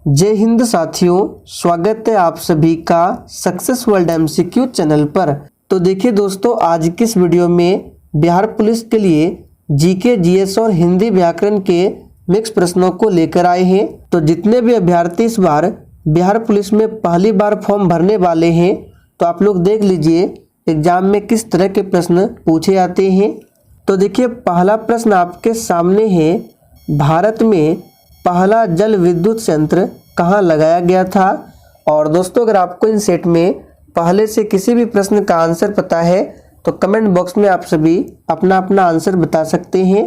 जय हिंद साथियों, स्वागत है आप सभी का सक्सेस वर्ल्ड एमसीक्यू चैनल पर। तो देखिए दोस्तों, आज की इस वीडियो में बिहार पुलिस के लिए जीके, जीएस और हिंदी व्याकरण के मिक्स प्रश्नों को लेकर आए हैं। तो जितने भी अभ्यर्थी इस बार बिहार पुलिस में पहली बार फॉर्म भरने वाले हैं, तो आप लोग देख लीजिए एग्जाम में किस तरह के प्रश्न पूछे जाते हैं। तो देखिए, पहला प्रश्न आपके सामने है, भारत में पहला जल विद्युत संयंत्र कहाँ लगाया गया था। और दोस्तों, अगर आपको इन सेट में पहले से किसी भी प्रश्न का आंसर पता है तो कमेंट बॉक्स में आप सभी अपना अपना आंसर बता सकते हैं।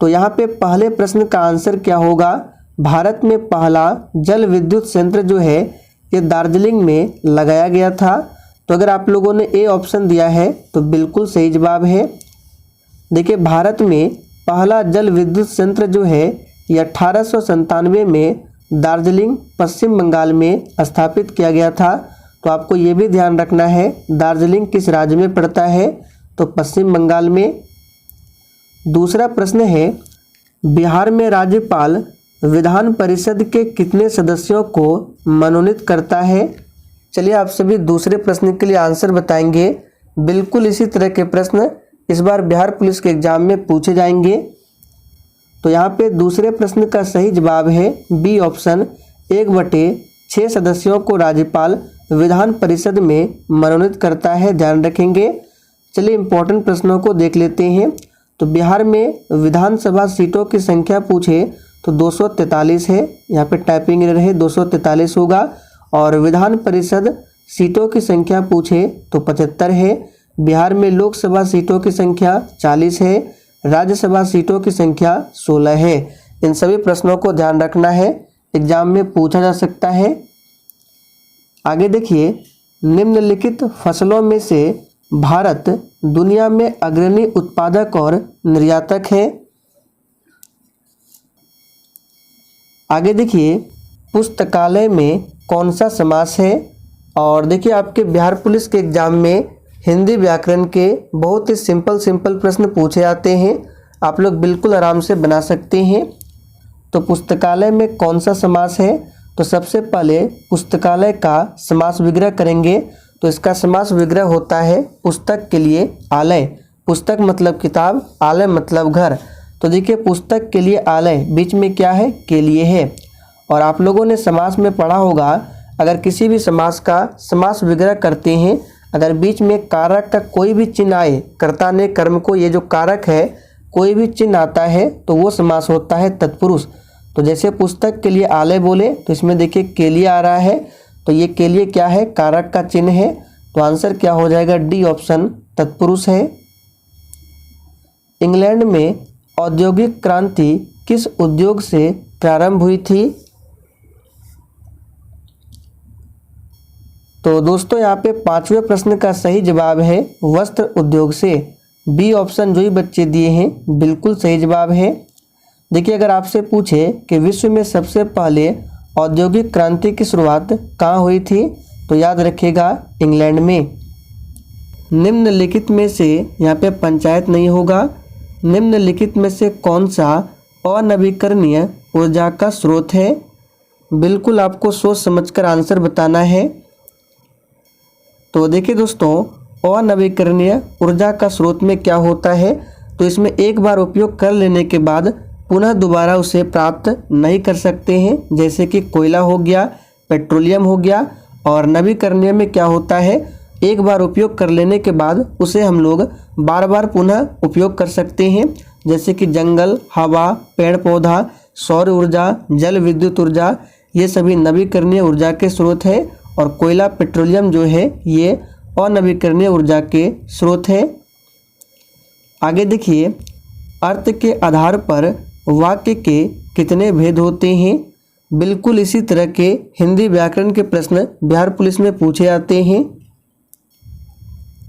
तो यहाँ पे पहले प्रश्न का आंसर क्या होगा, भारत में पहला जल विद्युत संयंत्र जो है ये दार्जिलिंग में लगाया गया था। तो अगर आप लोगों ने ए ऑप्शन दिया है तो बिल्कुल सही जवाब है। देखिए, भारत में पहला जल विद्युत संयंत्र जो है ये 1897 में दार्जिलिंग पश्चिम बंगाल में स्थापित किया गया था। तो आपको ये भी ध्यान रखना है, दार्जिलिंग किस राज्य में पड़ता है, तो पश्चिम बंगाल में। दूसरा प्रश्न है, बिहार में राज्यपाल विधान परिषद के कितने सदस्यों को मनोनीत करता है। चलिए आप सभी दूसरे प्रश्न के लिए आंसर बताएंगे। बिल्कुल इसी तरह के प्रश्न इस बार बिहार पुलिस के एग्जाम में पूछे जाएंगे। तो यहाँ पे दूसरे प्रश्न का सही जवाब है बी ऑप्शन, 1/6 सदस्यों को राज्यपाल विधान परिषद में मनोनीत करता है, ध्यान रखेंगे। चलिए इंपॉर्टेंट प्रश्नों को देख लेते हैं। तो बिहार में विधानसभा सीटों की संख्या पूछे तो 243 है, यहाँ पे टाइपिंग एरर है, 243 होगा। और विधान परिषद सीटों की संख्या पूछे तो 75 है। बिहार में लोकसभा सीटों की संख्या 40 है, राज्यसभा सीटों की संख्या 16 है। इन सभी प्रश्नों को ध्यान रखना है, एग्जाम में पूछा जा सकता है। आगे देखिए, निम्नलिखित फसलों में से भारत दुनिया में अग्रणी उत्पादक और निर्यातक है। आगे देखिए, पुस्तकालय में कौन सा समास है। और देखिए, आपके बिहार पुलिस के एग्जाम में हिंदी व्याकरण के बहुत ही सिंपल प्रश्न पूछे जाते हैं, आप लोग बिल्कुल आराम से बना सकते हैं। तो पुस्तकालय में कौन सा समास है, तो सबसे पहले पुस्तकालय का समास विग्रह करेंगे। तो इसका समास विग्रह होता है पुस्तक के लिए आलय। पुस्तक मतलब किताब, आलय मतलब घर। तो देखिए, पुस्तक के लिए आलय बीच में क्या है, के लिए है। और आप लोगों ने समास में पढ़ा होगा, अगर किसी भी समास का समास विग्रह करते हैं, अगर बीच में कारक का कोई भी चिन्ह आए, कर्ता ने कर्म को ये जो कारक है कोई भी चिन्ह आता है तो वो समास होता है तत्पुरुष। तो जैसे पुस्तक के लिए आलय बोले तो इसमें देखिए के लिए आ रहा है, तो ये के लिए क्या है, कारक का चिन्ह है। तो आंसर क्या हो जाएगा, डी ऑप्शन तत्पुरुष है। इंग्लैंड में औद्योगिक क्रांति किस उद्योग से प्रारंभ हुई थी। तो दोस्तों, यहाँ पे पांचवें प्रश्न का सही जवाब है वस्त्र उद्योग से। बी ऑप्शन जो ही बच्चे दिए हैं बिल्कुल सही जवाब है। देखिए, अगर आपसे पूछे कि विश्व में सबसे पहले औद्योगिक क्रांति की शुरुआत कहाँ हुई थी, तो याद रखिएगा इंग्लैंड में। निम्नलिखित में से, यहाँ पे पंचायत नहीं होगा, निम्नलिखित में से कौन सा अनवीकरणीय ऊर्जा का स्रोत है। बिल्कुल आपको सोच समझकर आंसर बताना है। तो देखिए दोस्तों, अनवीकरणीय ऊर्जा का स्रोत में क्या होता है, तो इसमें एक बार उपयोग कर लेने के बाद पुनः दोबारा उसे प्राप्त नहीं कर सकते हैं, जैसे कि कोयला हो गया, पेट्रोलियम हो गया। और नवीकरणीय में क्या होता है, एक बार उपयोग कर लेने के बाद उसे हम लोग बार बार पुनः उपयोग कर सकते हैं, जैसे कि जंगल, हवा, पेड़ पौधा, सौर ऊर्जा, जल विद्युत ऊर्जा, ये सभी नवीकरणीय ऊर्जा के स्रोत है। और कोयला, पेट्रोलियम जो है ये अनवीकरणीय ऊर्जा के स्रोत है। आगे देखिए, अर्थ के आधार पर वाक्य के कितने भेद होते हैं। बिल्कुल इसी तरह के हिंदी व्याकरण के प्रश्न बिहार पुलिस में पूछे जाते हैं।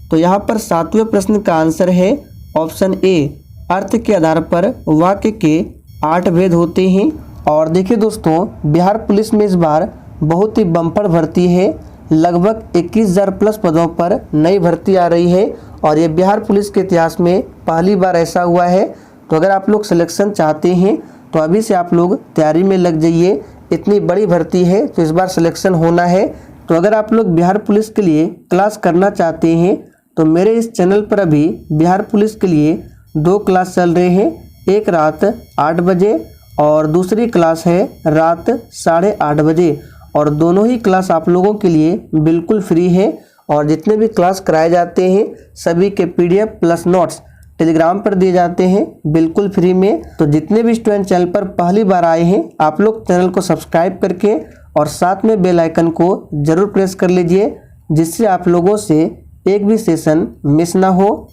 तो यहाँ पर 7वें प्रश्न का आंसर है ऑप्शन ए, अर्थ के आधार पर वाक्य के 8 भेद होते हैं। और देखिए दोस्तों, बिहार पुलिस में इस बार बहुत ही बम्पर भर्ती है, लगभग 21,000 प्लस पदों पर नई भर्ती आ रही है। और ये बिहार पुलिस के इतिहास में पहली बार ऐसा हुआ है। तो अगर आप लोग सिलेक्शन चाहते हैं तो अभी से आप लोग तैयारी में लग जाइए। इतनी बड़ी भर्ती है तो इस बार सिलेक्शन होना है। तो अगर आप लोग बिहार पुलिस के लिए क्लास करना चाहते हैं तो मेरे इस चैनल पर अभी बिहार पुलिस के लिए 2 क्लास चल रहे हैं, एक रात 8 बजे और दूसरी क्लास है रात 8:30 बजे। और दोनों ही क्लास आप लोगों के लिए बिल्कुल फ्री है। और जितने भी क्लास कराए जाते हैं सभी के PDF प्लस नोट्स टेलीग्राम पर दिए जाते हैं बिल्कुल फ्री में। तो जितने भी स्टूडेंट चैनल पर पहली बार आए हैं आप लोग चैनल को सब्सक्राइब करके और साथ में बेल आइकन को जरूर प्रेस कर लीजिए, जिससे आप लोगों से एक भी सेशन मिस ना हो।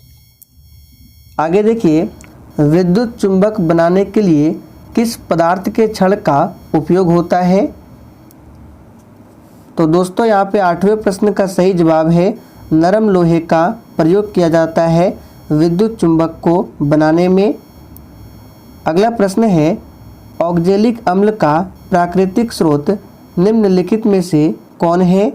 आगे देखिए, विद्युत चुंबक बनाने के लिए किस पदार्थ के छड़ का उपयोग होता है? तो दोस्तों यहाँ पे 8वें प्रश्न का सही जवाब है नरम लोहे का प्रयोग किया जाता है विद्युत चुंबक को बनाने में। अगला प्रश्न है, ऑक्जेलिक अम्ल का प्राकृतिक स्रोत निम्नलिखित में से कौन है?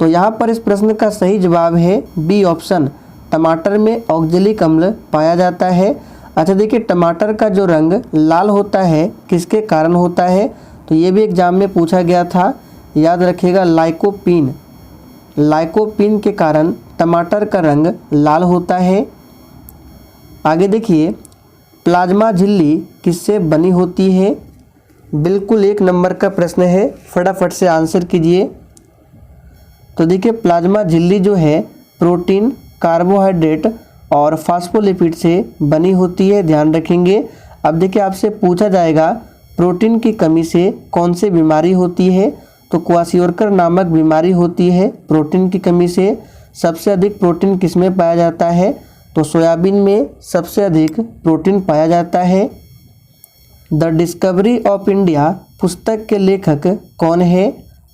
तो यहाँ पर इस प्रश्न का सही जवाब है बी ऑप्शन, टमाटर में ऑक्जेलिक अम्ल पाया जाता है। अच्छा देखिए, टमाटर का जो रंग लाल होता है किसके कारण होता है? तो ये भी एग्जाम में पूछा गया था, याद रखिएगा, लाइकोपीन। लाइकोपीन के कारण टमाटर का रंग लाल होता है। आगे देखिए, प्लाज्मा झिल्ली किससे बनी होती है? बिल्कुल 1 नंबर का प्रश्न है, फटाफट से आंसर कीजिए। तो देखिए, प्लाज्मा झिल्ली जो है प्रोटीन, कार्बोहाइड्रेट और फास्फोलिपिड से बनी होती है, ध्यान रखेंगे। अब देखिए, आपसे पूछा जाएगा प्रोटीन की कमी से कौन सी बीमारी होती है? तो क्वाशियोरकर नामक बीमारी होती है प्रोटीन की कमी से। सबसे अधिक प्रोटीन किसमें पाया जाता है? तो सोयाबीन में सबसे अधिक प्रोटीन पाया जाता है। द डिस्कवरी ऑफ इंडिया पुस्तक के लेखक कौन है?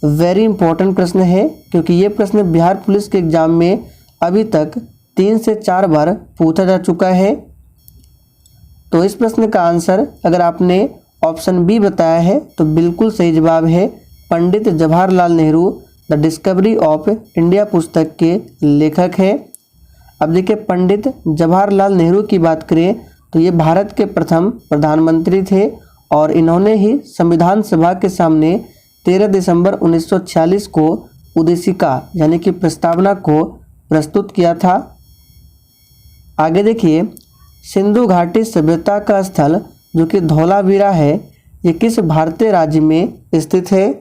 वेरी इंपॉर्टेंट प्रश्न है, क्योंकि ये प्रश्न बिहार पुलिस के एग्जाम में अभी तक 3 से 4 बार पूछा जा चुका है। तो इस प्रश्न का आंसर अगर आपने ऑप्शन बी बताया है तो बिल्कुल सही जवाब है Pandit Jawaharlal Nehru. The discovery of India पुस्तक के लेखक है। अब देखिए, पंडित जवाहरलाल नेहरू की बात करें तो ये भारत के प्रथम प्रधानमंत्री थे और इन्होंने ही संविधान सभा के सामने 13 दिसंबर 1946 को उद्देशिका यानी कि प्रस्तावना को प्रस्तुत किया था। आगे देखिए, सिंधु घाटी सभ्यता का स्थल जो कि धौलावीरा है, ये किस भारतीय राज्य में स्थित है?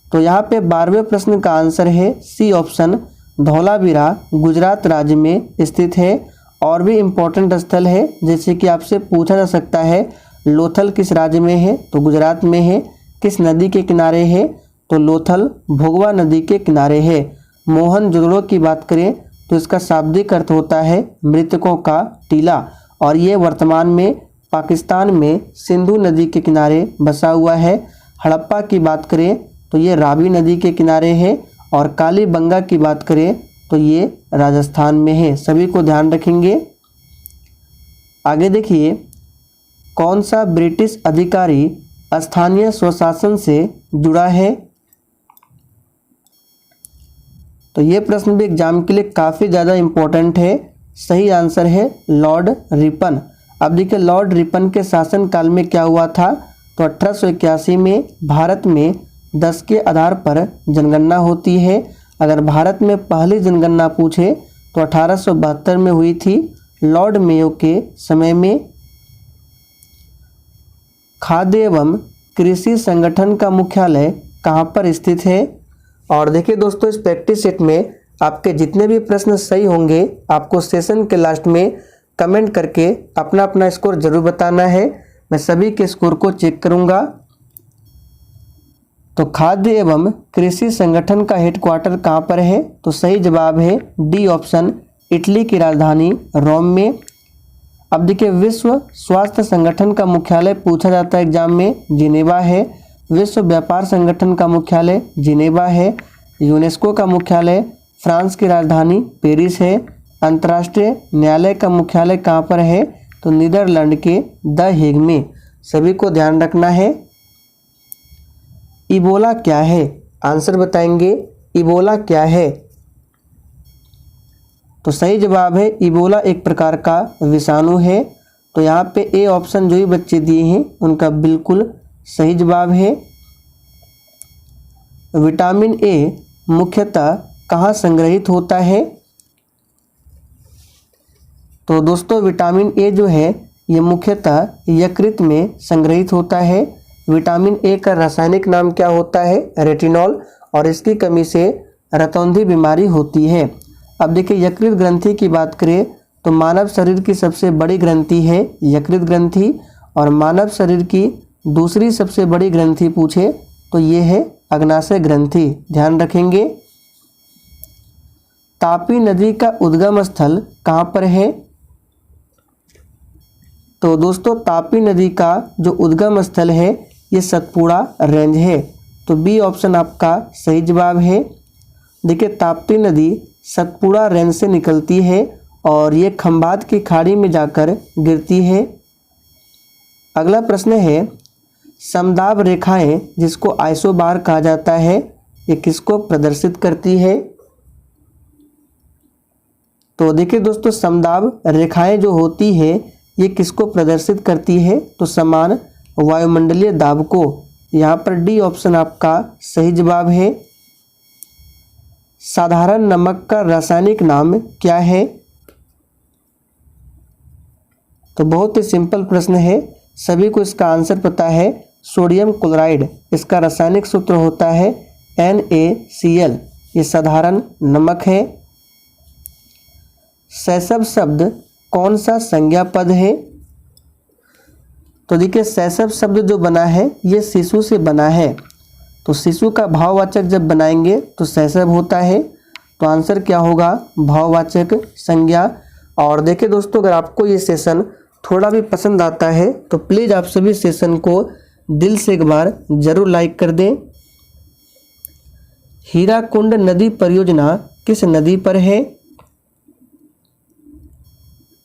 तो यहाँ पे 12वें प्रश्न का आंसर है सी ऑप्शन, धौलावीरा गुजरात राज्य में स्थित है। और भी इम्पोर्टेंट स्थल है, जैसे कि आपसे पूछा जा सकता है लोथल किस राज्य में है? तो गुजरात में है। किस नदी के किनारे है? तो लोथल भोगवा नदी के किनारे है। मोहनजोदड़ो की बात करें तो इसका शाब्दिक अर्थ होता है मृतकों का टीला, और ये वर्तमान में पाकिस्तान में सिंधु नदी के किनारे बसा हुआ है। हड़प्पा की बात करें तो ये रावी नदी के किनारे है। और कालीबंगा की बात करें तो ये राजस्थान में है। सभी को ध्यान रखेंगे। आगे देखिए, कौन सा ब्रिटिश अधिकारी स्थानीय स्वशासन से जुड़ा है? तो ये प्रश्न भी एग्जाम के लिए काफ़ी ज़्यादा इम्पोर्टेंट है। सही आंसर है लॉर्ड रिपन। अब देखिए, लॉर्ड रिपन के शासनकाल में क्या हुआ था? तो 1881 में भारत में 10 के आधार पर जनगणना होती है। अगर भारत में पहली जनगणना पूछे तो 1872 में हुई थी, लॉर्ड मेयो के समय में। खाद्य एवं कृषि संगठन का मुख्यालय कहाँ पर स्थित है? और देखिए दोस्तों, इस प्रैक्टिस सेट में आपके जितने भी प्रश्न सही होंगे आपको सेशन के लास्ट में कमेंट करके अपना अपना स्कोर जरूर बताना है। मैं सभी के स्कोर को चेक करूंगा। तो खाद्य एवं कृषि संगठन का हेडक्वार्टर कहाँ पर है? तो सही जवाब है डी ऑप्शन, इटली की राजधानी रोम में। अब देखिए, विश्व स्वास्थ्य संगठन का मुख्यालय पूछा जाता है एग्जाम में, जिनेवा है। विश्व व्यापार संगठन का मुख्यालय जिनेवा है। यूनेस्को का मुख्यालय फ्रांस की राजधानी पेरिस है। अंतर्राष्ट्रीय न्यायालय का मुख्यालय कहाँ पर है? तो नीदरलैंड के द हेग में। सभी को ध्यान रखना है। इबोला क्या है? आंसर बताएंगे, इबोला क्या है? तो सही जवाब है इबोला एक प्रकार का विषाणु है। तो यहाँ पे ए ऑप्शन जो भी बच्चे दिए हैं उनका बिल्कुल सही जवाब है। विटामिन ए मुख्यतः कहाँ संग्रहित होता है? तो दोस्तों विटामिन ए जो है ये मुख्यतः यकृत में संग्रहित होता है। विटामिन ए का रासायनिक नाम क्या होता है? रेटिनॉल, और इसकी कमी से रतौंधी बीमारी होती है। अब देखिए यकृत ग्रंथि की बात करें तो मानव शरीर की सबसे बड़ी ग्रंथि है यकृत ग्रंथि, और मानव शरीर की दूसरी सबसे बड़ी ग्रंथि पूछे तो ये है अग्नाशय ग्रंथि, ध्यान रखेंगे। तापी नदी का उद्गम स्थल कहाँ पर है? तो दोस्तों तापी नदी का जो उद्गम स्थल है ये सतपुड़ा रेंज है। तो बी ऑप्शन आपका सही जवाब है। देखिए ताप्ती नदी सतपुड़ा रेंज से निकलती है और ये खंभात की खाड़ी में जाकर गिरती है। अगला प्रश्न है समदाब रेखाएं जिसको आइसोबार कहा जाता है ये किसको प्रदर्शित करती है? तो देखिए दोस्तों समदाब रेखाएं जो होती है ये किसको प्रदर्शित करती है? तो समान वायुमंडलीय दाब को। यहाँ पर डी ऑप्शन आपका सही जवाब है। साधारण नमक का रासायनिक नाम क्या है? तो बहुत ही सिंपल प्रश्न है, सभी को इसका आंसर पता है। सोडियम क्लोराइड, इसका रासायनिक सूत्र होता है NaCl, ये साधारण नमक है। शैशव शब्द कौन सा संज्ञा पद है? तो देखिए शैशव शब्द जो बना है ये शिशु से बना है, तो शिशु का भाववाचक जब बनाएंगे तो शैशव होता है। तो आंसर क्या होगा? भाववाचक संज्ञा। और देखिए दोस्तों अगर आपको ये सेशन थोड़ा भी पसंद आता है तो प्लीज़ आप सभी सेशन को दिल से एक बार जरूर लाइक कर दें। हीराकुंड नदी परियोजना किस नदी पर है?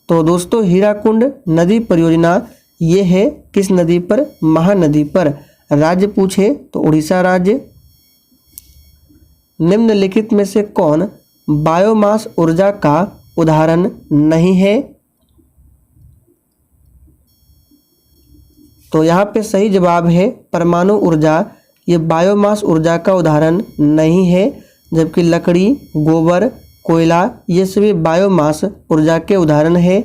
तो दोस्तों हीराकुंड नदी परियोजना ये है किस नदी पर? महानदी पर। राज्य पूछे तो उड़ीसा राज्य। निम्नलिखित में से कौन बायोमास ऊर्जा का उदाहरण नहीं है? तो यहाँ पे सही जवाब है परमाणु ऊर्जा, ये बायोमास ऊर्जा का उदाहरण नहीं है, जबकि लकड़ी, गोबर, कोयला ये सभी बायोमास ऊर्जा के उदाहरण है।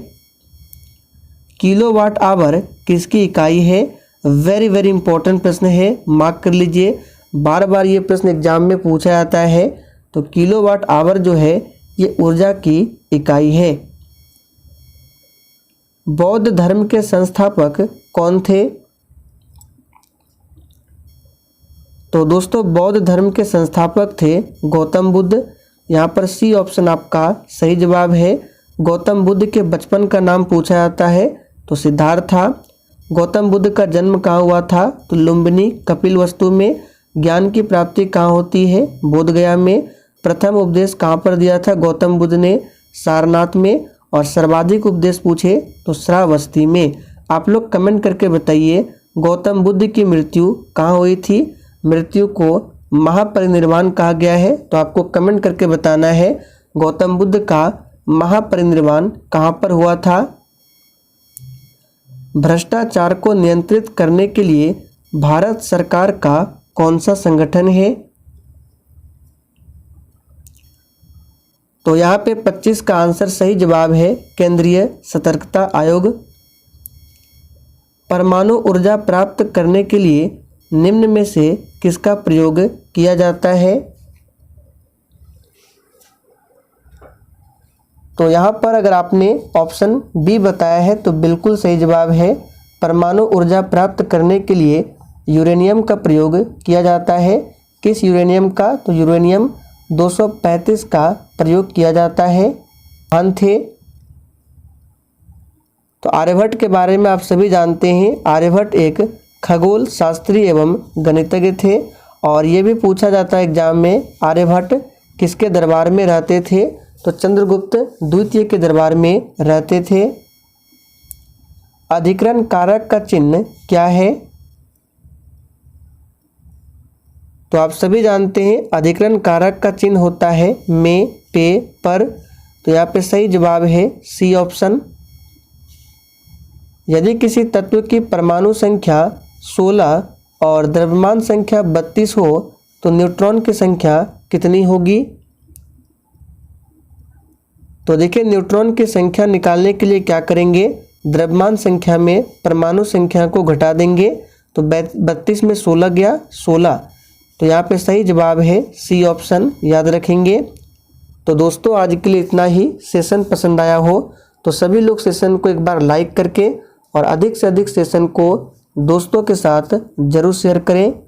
किलोवाट आवर किसकी इकाई है? वेरी वेरी इंपॉर्टेंट प्रश्न है, मार्क कर लीजिए, बार बार ये प्रश्न एग्जाम में पूछा जाता है। तो किलोवाट आवर जो है ये ऊर्जा की इकाई है। बौद्ध धर्म के संस्थापक कौन थे? तो दोस्तों बौद्ध धर्म के संस्थापक थे गौतम बुद्ध। यहाँ पर सी ऑप्शन आपका सही जवाब है। गौतम बुद्ध के बचपन का नाम पूछा जाता है तो सिद्धार्थ था। गौतम बुद्ध का जन्म कहाँ हुआ था? तो लुम्बिनी कपिलवस्तु में। ज्ञान की प्राप्ति कहाँ होती है? बोधगया में। प्रथम उपदेश कहाँ पर दिया था गौतम बुद्ध ने? सारनाथ में। और सर्वाधिक उपदेश पूछे तो श्रावस्ती में। आप लोग कमेंट करके बताइए गौतम बुद्ध की मृत्यु कहाँ हुई थी? मृत्यु को महापरिनिर्वाण कहा गया है, तो आपको कमेंट करके बताना है गौतम बुद्ध का महापरिनिर्वाण कहाँ पर हुआ था। भ्रष्टाचार को नियंत्रित करने के लिए भारत सरकार का कौन सा संगठन है? तो यहाँ पे 25 का आंसर सही जवाब है केंद्रीय सतर्कता आयोग। परमाणु ऊर्जा प्राप्त करने के लिए निम्न में से किसका प्रयोग किया जाता है? तो यहाँ पर अगर आपने ऑप्शन बी बताया है तो बिल्कुल सही जवाब है। परमाणु ऊर्जा प्राप्त करने के लिए यूरेनियम का प्रयोग किया जाता है। किस यूरेनियम का? तो यूरेनियम 235 का प्रयोग किया जाता है। महान थे। तो आर्यभट्ट के बारे में आप सभी जानते हैं। आर्यभट्ट एक खगोल शास्त्री एवं गणितज्ञ थे और ये भी पूछा जाता है एग्जाम में आर्यभट्ट किसके दरबार में रहते थे? तो चंद्रगुप्त द्वितीय के दरबार में रहते थे। अधिकरण कारक का चिन्ह क्या है? तो आप सभी जानते हैं अधिकरण कारक का चिन्ह होता है में, पे, पर। तो यहाँ पे सही जवाब है सी ऑप्शन। यदि किसी तत्व की परमाणु संख्या 16 और द्रव्यमान संख्या 32 हो तो न्यूट्रॉन की संख्या कितनी होगी? तो देखिए, न्यूट्रॉन की संख्या निकालने के लिए क्या करेंगे, द्रव्यमान संख्या में परमाणु संख्या को घटा देंगे, तो 32 में 16 गया 16, तो यहाँ पे सही जवाब है सी ऑप्शन, याद रखेंगे। तो दोस्तों आज के लिए इतना ही। सेशन पसंद आया हो तो सभी लोग सेशन को एक बार लाइक करके और अधिक से अधिक सेशन को दोस्तों के साथ जरूर शेयर करें।